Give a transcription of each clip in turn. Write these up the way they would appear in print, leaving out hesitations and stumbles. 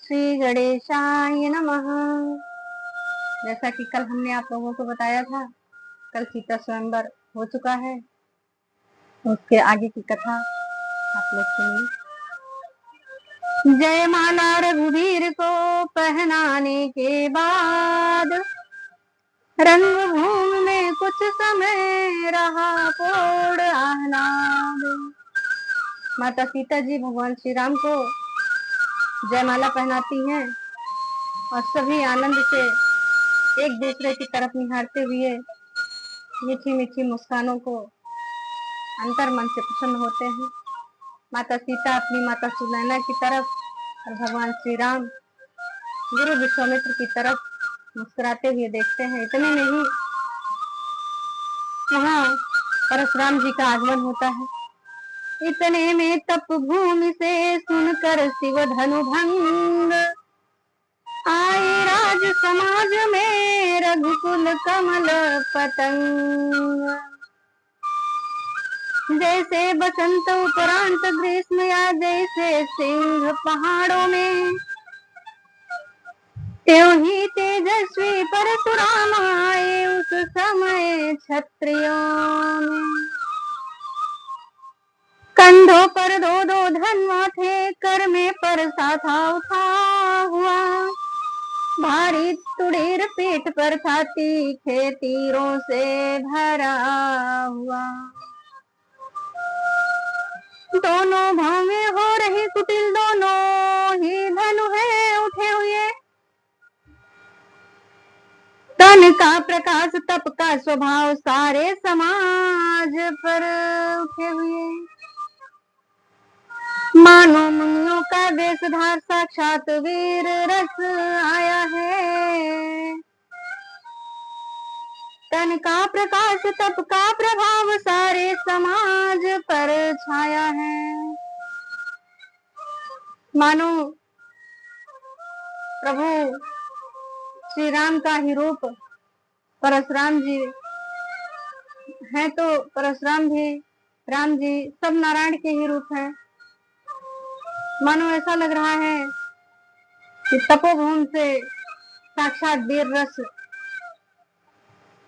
श्री गणेशाय नमः। जैसा कि कल हमने आप लोगों को बताया था, कल सीता स्वयंवर हो चुका है। उसके आगे की कथा आप लोग सुनिए। जयमाला रघुवीर को पहनाने के बाद रंगभूमि में कुछ समय रहा पूर्ण आह्लाद। माता सीता जी भगवान श्री राम को जयमाला पहनाती हैं और सभी आनंद से एक दूसरे की तरफ निहारते हुए मीठी मीठी मुस्कानों को अंतर मन से प्रसन्न होते हैं। माता सीता अपनी माता सुनैना की तरफ और भगवान श्री राम गुरु विश्वामित्र की तरफ मुस्कुराते हुए देखते हैं। इतने में ही वहाँ परशुराम जी का आगमन होता है। इतने में तप भूमि से सुनकर शिव धनु भंग आए राज समाज में रघुकुल कमल पतंग। जैसे बसंत उपरांत ग्रीष्म या जैसे सिंह पहाड़ों में, त्यों ही तेजस्वी परशुराम आए उस समय क्षत्रियों में। कंधों पर दो दो धनुआ थे, कर में परसा था उठा हुआ, भारी तुड़ीर पीठ पर था, तीखे तीरों से भरा हुआ। दोनों भाव में हो रही कुटिल, दोनों ही धनु है उठे हुए। तन का प्रकाश तप का स्वभाव सारे समाज पर उठे हुए। मानो मुनियों का वेशधार साक्षात वीर रस आया है। तन का प्रकाश तप का प्रभाव सारे समाज पर छाया है। मानो प्रभु श्री राम का ही रूप परशुराम जी हैं, तो परशुराम भी राम जी सब नारायण के ही रूप हैं। मानो ऐसा लग रहा है कि तपोभूमि से साक्षात वीर रस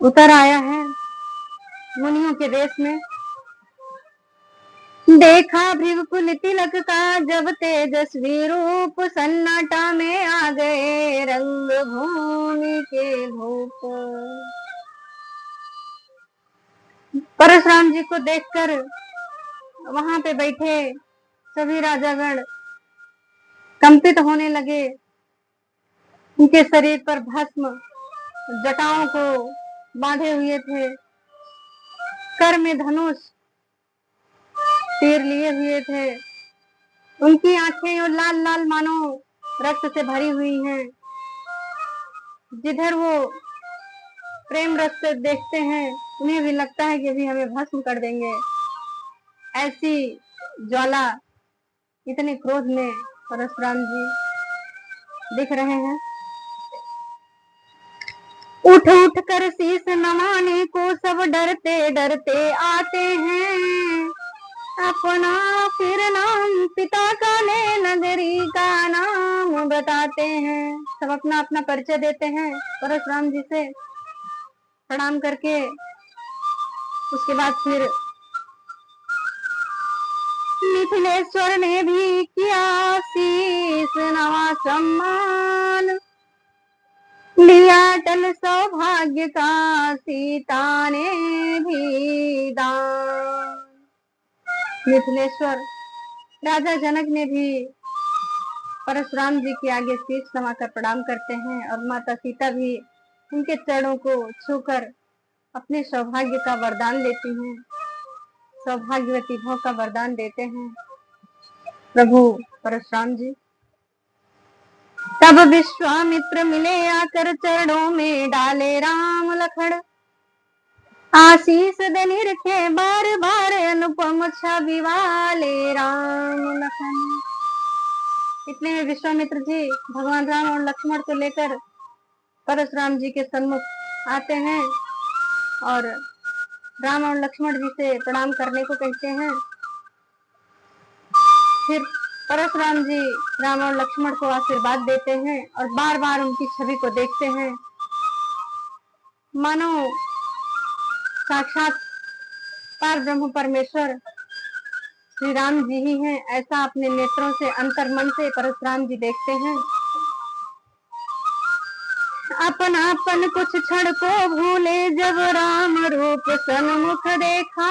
उतर आया है मुनियों के देश में। देखा भृगुकुल तिलक का जब तेजस्वी रूप, सन्नाटा में आ गए रंग भूमि के भूप। परशुराम जी को देखकर वहां पे बैठे सभी राजागण कंपित होने लगे। उनके शरीर पर भस्म जटाओं को बांधे हुए थे, कर में धनुष तीर लिए हुए थे। उनकी आंखें और लाल लाल मानो रक्त से भरी हुई हैं। जिधर वो प्रेम रस से देखते हैं उन्हें भी लगता है कि अभी हमें भस्म कर देंगे। ऐसी ज्वाला इतने क्रोध में परशुराम जी दिख रहे हैं। उठ उठ कर शीश नवाने को सब डरते डरते आते हैं। अपना फिर नाम पिता का ले नगरी का नाम बताते हैं। सब अपना अपना परिचय देते हैं परशुराम जी से प्रणाम करके। उसके बाद फिर मिथिलेश्वर ने भी किया शीश नवा सम्मान, लिया टल सौभाग्य का सीता ने भी दान। मिथिलेश्वर राजा जनक ने भी परशुराम जी के आगे शीश नवाकर प्रणाम करते हैं और माता सीता भी उनके चरणों को छूकर अपने सौभाग्य का वरदान लेती हैं, सौभाग्यवती भव का वरदान देते हैं प्रभु परशुराम जी। तब विश्वामित्र मिले आकर चरणों में डाले राम लखन, आशीष दे निरखे बार बार अनुपम छवि वाले राम लखन। इतने में विश्वामित्र जी भगवान राम और लक्ष्मण को लेकर परशुराम जी के सम्मुख आते हैं और राम और लक्ष्मण जी से प्रणाम करने को कहते हैं। फिर परशुराम जी राम और लक्ष्मण को आशीर्वाद देते हैं और बार बार उनकी छवि को देखते हैं, मानो साक्षात पार ब्रह्म परमेश्वर श्री राम जी ही हैं। ऐसा अपने नेत्रों से, अंतर मन से परशुराम जी देखते हैं। अपनापन कुछ क्षण को भूले जब राम रूप सन्मुख देखा,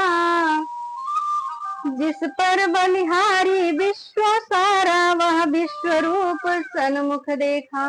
जिस पर बलिहारी विश्व सारा वह विश्व रूप सन्मुख देखा।